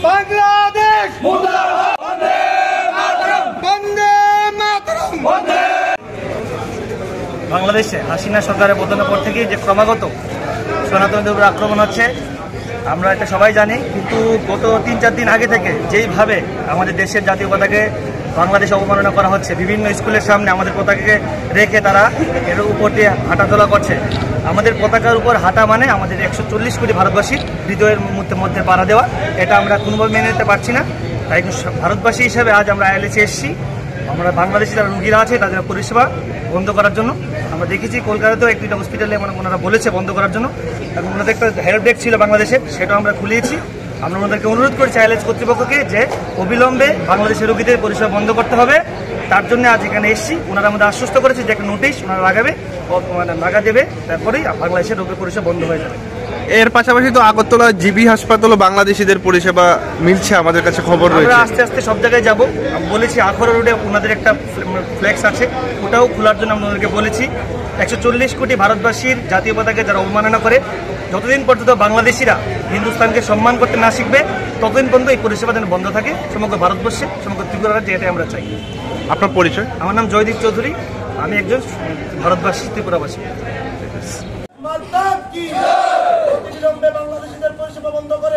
বাংলাদেশ মুর্দাবাদ, বন্দে মাতরম, বন্দে মাতরম, বন্দে। বাংলাদেশে হাসিনা সরকারের পতনের পর থেকে যে ক্রমাগত সনাতনীদের উপর আক্রমণ হচ্ছে আমরা এটা সবাই জানি, কিন্তু গত 3-4 দিন আগে থেকে যেইভাবে আমাদের দেশের জাতীয় পতাকাকে বাংলাদেশে অবমাননা করা হচ্ছে, বিভিন্ন স্কুলের সামনে আমাদের পতাকাকে রেখে তারা এর উপর দিয়ে হাঁটাচলা করছে। আমাদের পতাকার উপর হাঁটা মানে আমাদের 140 কোটি ভারতবাসীর হৃদয়ের মধ্যে পাড়া দেওয়া, এটা আমরা কোনোভাবে মেনে নিতে পারছি না। তাই ভারতবাসী হিসেবে আজ আমরা আইএলএসে এসেছি। আমরা বাংলাদেশি যারা রুগীরা আছে তাদের পরিষেবা বন্ধ করার জন্য। আমরা দেখেছি কলকাতাতেও একটি হসপিটালে ওনারা বলেছে বন্ধ করার জন্য, এবং ওনাদের একটা হেল্প ডেস্ক ছিল বাংলাদেশের, সেটাও আমরা খুলিয়েছি। আমরা ওনাদেরকে অনুরোধ করেছি আইএলএস কর্তৃপক্ষকে যে অবিলম্বে বাংলাদেশের রোগীদের পরিষেবা বন্ধ করতে হবে। তার জন্য আজ এখানে এসেছি। ওনারা আমাদের আশ্বস্ত করেছে যে একটা নোটিশ ওনারা লাগা দেবে, তারপরেই বাংলাদেশের রোগীর পরিষেবা বন্ধ হয়ে যাবে। এর পাশাপাশি তো আগরতলা জিবি হাসপাতালও বাংলাদেশিদের পরিষেবা মিলছে, আমাদের কাছে খবর রয়েছে। আমরা আস্তে আস্তে সব জায়গায় যাব। আমি বলেছি আখড়া রোডে ওনাদের একটা ফ্লেক্স আছে, ওটাও খোলার জন্য আমরা ওনাদেরকে বলেছি। 140 কোটি ভারতবাসীর জাতীয় পতাকাকে যারা অবমাননা করে, যতদিন পর্যন্ত বাংলাদেশিরা হিন্দুস্তানকে সম্মান করতে না শিখবে ততদিন পর্যন্ত এই পরিষেবা যেন বন্ধ থাকে সমগ্র ভারতবর্ষে, সমগ্র ত্রিপুরা রাজ্যে, এটাই আমরা চাই। আপনার পরিচয়? আমার নাম জয়দীপ চৌধুরী, আমি একজন ভারতবাসী, ত্রিপুরাবাসী। বাংলাদেশিদের পরিষেবা বন্ধ করে